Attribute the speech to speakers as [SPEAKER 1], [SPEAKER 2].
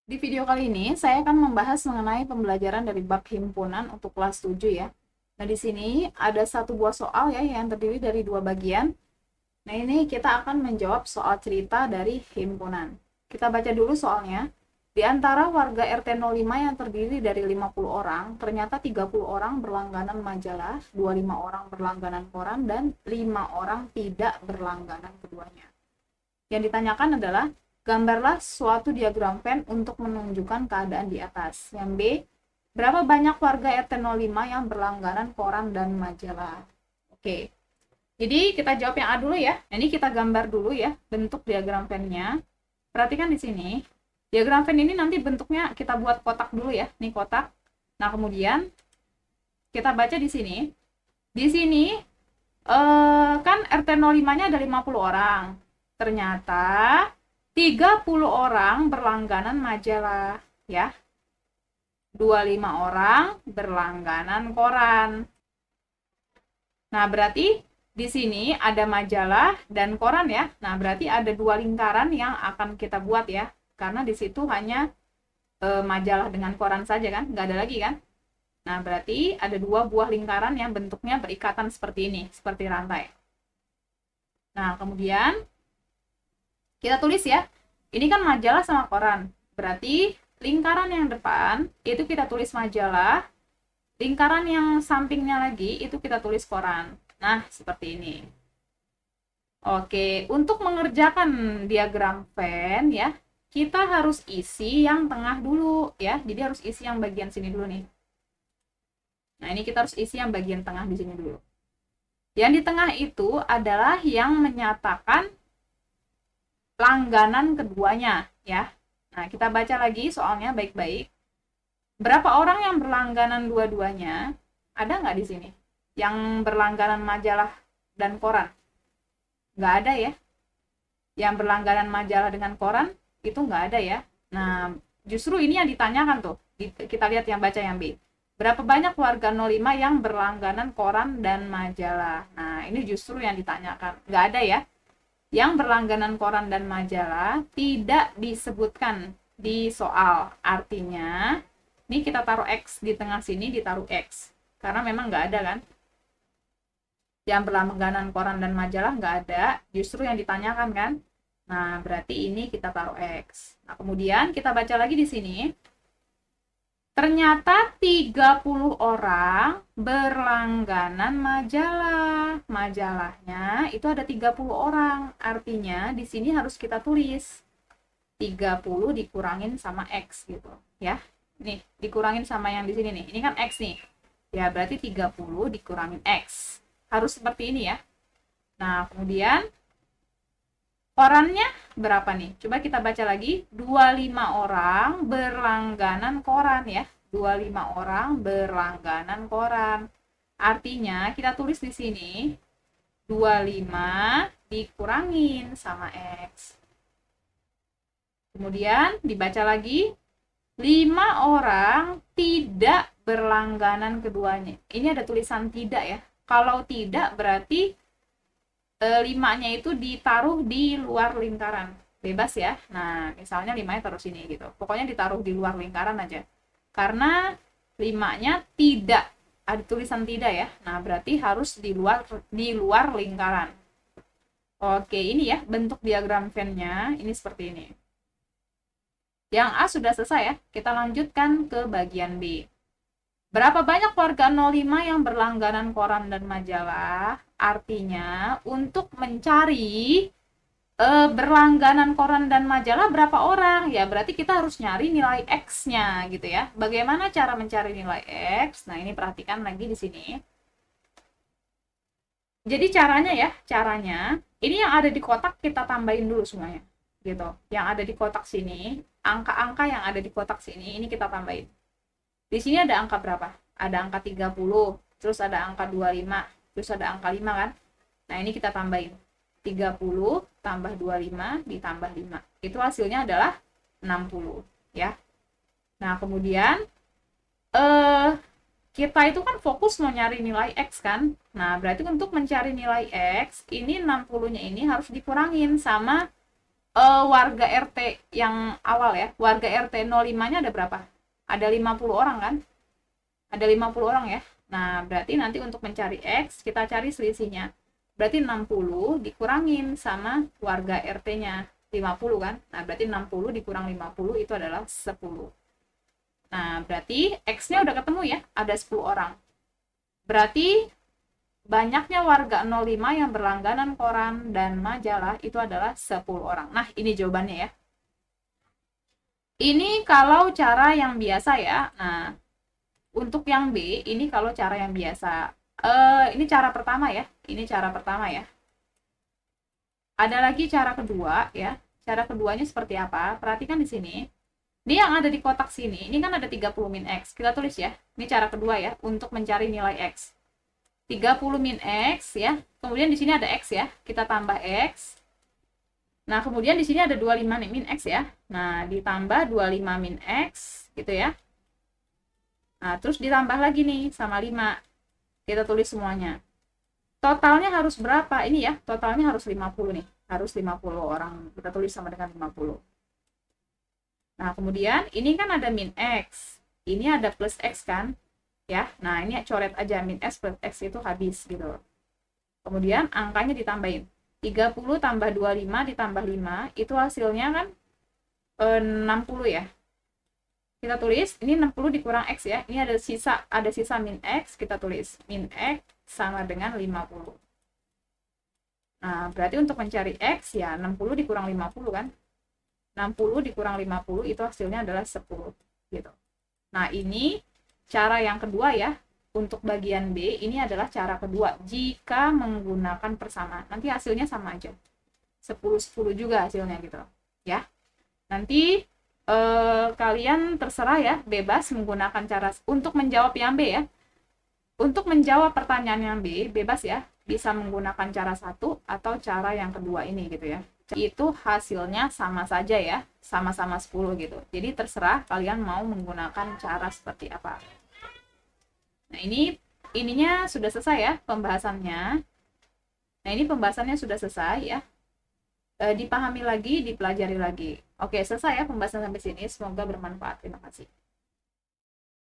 [SPEAKER 1] Di video kali ini, saya akan membahas mengenai pembelajaran dari bab himpunan untuk kelas 7 ya. Nah, di sini ada satu buah soal ya yang terdiri dari dua bagian. Nah, ini kita akan menjawab soal cerita dari himpunan. Kita baca dulu soalnya. Di antara warga RT 05 yang terdiri dari 50 orang, ternyata 30 orang berlangganan majalah, 25 orang berlangganan koran, dan 5 orang tidak berlangganan keduanya. Yang ditanyakan adalah, gambarlah suatu diagram Venn untuk menunjukkan keadaan di atas. Yang B, berapa banyak warga RT 05 yang berlangganan koran dan majalah? Oke, jadi kita jawab yang A dulu ya. Ini kita gambar dulu ya, bentuk diagram Venn-nya. Perhatikan di sini, diagram Venn ini nanti bentuknya kita buat kotak dulu ya. Ini kotak. Nah, kemudian kita baca di sini. Di sini kan RT 05-nya ada 50 orang. Ternyata 30 orang berlangganan majalah ya. 25 orang berlangganan koran. Nah, berarti di sini ada majalah dan koran ya. Nah, berarti ada dua lingkaran yang akan kita buat ya. Karena di situ hanya majalah dengan koran saja kan, nggak ada lagi kan. Nah, berarti ada dua buah lingkaran yang bentuknya berikatan seperti ini, seperti rantai. Nah, kemudian kita tulis ya. Ini kan majalah sama koran. Berarti lingkaran yang depan itu kita tulis majalah, lingkaran yang sampingnya lagi itu kita tulis koran. Nah, seperti ini. Oke, untuk mengerjakan diagram Venn ya, kita harus isi yang tengah dulu ya. Jadi harus isi yang bagian sini dulu nih. Nah, ini kita harus isi yang bagian tengah di sini dulu. Yang di tengah itu adalah yang menyatakan langganan keduanya ya. Nah, kita baca lagi soalnya baik-baik. Berapa orang yang berlangganan dua-duanya? Ada nggak di sini? Yang berlangganan majalah dan koran? Nggak ada ya. Yang berlangganan majalah dengan koran itu nggak ada ya. Nah, justru ini yang ditanyakan tuh. Kita lihat yang baca yang B. Berapa banyak warga 05 yang berlangganan koran dan majalah? Nah, ini justru yang ditanyakan. Nggak ada ya. Yang berlangganan koran dan majalah tidak disebutkan di soal. Artinya, ini kita taruh X di tengah sini, ditaruh X. Karena memang nggak ada kan. Yang berlangganan koran dan majalah nggak ada, justru yang ditanyakan kan. Nah, berarti ini kita taruh X. Nah, kemudian kita baca lagi di sini. Ternyata 30 orang berlangganan majalah. Majalahnya itu ada 30 orang. Artinya di sini harus kita tulis 30 dikurangin sama X gitu, ya. Nih, dikurangin sama yang di sini nih. Ini kan X nih. Ya, berarti 30 dikurangin X. Harus seperti ini ya. Nah, kemudian korannya berapa nih? Coba kita baca lagi. 25 orang berlangganan koran ya. 25 orang berlangganan koran. Artinya kita tulis di sini 25 dikurangin sama X. Kemudian dibaca lagi. 5 orang tidak berlangganan keduanya. Ini ada tulisan tidak ya. Kalau tidak berarti 5-nya itu ditaruh di luar lingkaran. Bebas ya. Nah, misalnya 5-nya taruh sini gitu. Pokoknya ditaruh di luar lingkaran aja. Karena 5-nya tidak ada tulisan tidak ya. Nah, berarti harus di luar lingkaran. Oke, ini ya bentuk diagram Venn-nya. Ini seperti ini. Yang A sudah selesai ya. Kita lanjutkan ke bagian B. Berapa banyak warga 05 yang berlangganan koran dan majalah? Artinya, untuk mencari berlangganan koran dan majalah berapa orang? Ya, berarti kita harus nyari nilai X-nya gitu ya. Bagaimana cara mencari nilai X? Nah, ini perhatikan lagi di sini. Jadi caranya ya, ini yang ada di kotak kita tambahin dulu semuanya. Gitu. Yang ada di kotak sini, angka-angka yang ada di kotak sini, ini kita tambahin. Di sini ada angka berapa? Ada angka 30, terus ada angka 25, terus ada angka 5 kan? Nah, ini kita tambahin. 30 tambah 25 ditambah 5. Itu hasilnya adalah 60, ya. Nah, kemudian kita itu kan fokus mau nyari nilai X kan? Nah, berarti untuk mencari nilai X, ini 60-nya ini harus dikurangin sama warga RT yang awal ya, warga RT 05-nya ada berapa? Ada 50 orang kan? Ada 50 orang ya. Nah, berarti nanti untuk mencari X, kita cari selisihnya. Berarti 60 dikurangin sama warga RT-nya 50 kan? Nah, berarti 60 dikurang 50 itu adalah 10. Nah, berarti X-nya udah ketemu ya, ada 10 orang. Berarti banyaknya warga 05 yang berlangganan koran dan majalah itu adalah 10 orang. Nah, ini jawabannya ya. Ini kalau cara yang biasa ya. Nah, untuk yang B, ini kalau cara yang biasa. Ini cara pertama ya. Ini cara pertama ya. Ada lagi cara kedua ya. Cara keduanya seperti apa? Perhatikan di sini. Dia yang ada di kotak sini, ini kan ada 30 min X. Kita tulis ya. Ini cara kedua ya, untuk mencari nilai X. 30 min X ya. Kemudian di sini ada X ya. Kita tambah X. Nah, kemudian di sini ada 25 min X ya. Nah, ditambah 25 min X gitu ya. Nah, terus ditambah lagi nih sama 5. Kita tulis semuanya. Totalnya harus berapa? Ini ya, totalnya harus 50 nih. Harus 50 orang. Kita tulis sama dengan 50. Nah, kemudian ini kan ada min X. Ini ada plus X kan? Ya, nah ini coret aja min X plus X itu habis gitu. Kemudian angkanya ditambahin. 30 tambah 25 ditambah 5, itu hasilnya kan 60 ya. Kita tulis, ini 60 dikurang X ya. Ini ada sisa min X, kita tulis min X sama dengan 50. Nah, berarti untuk mencari X ya 60 dikurang 50 kan. 60 dikurang 50 itu hasilnya adalah 10 gitu. Nah, ini cara yang kedua ya. Untuk bagian B ini adalah cara kedua jika menggunakan persamaan. Nanti hasilnya sama aja. 10-10 juga hasilnya gitu ya. Nanti kalian terserah ya, bebas menggunakan cara untuk menjawab yang B ya. Untuk menjawab pertanyaan yang B, bebas ya. Bisa menggunakan cara satu atau cara yang kedua ini gitu ya. Itu hasilnya sama saja ya, sama-sama 10 gitu. Jadi terserah kalian mau menggunakan cara seperti apa. Nah, ininya sudah selesai ya pembahasannya. Nah, ini pembahasannya sudah selesai ya. Dipahami lagi, dipelajari lagi. Oke, selesai ya pembahasan sampai sini. Semoga bermanfaat. Terima kasih.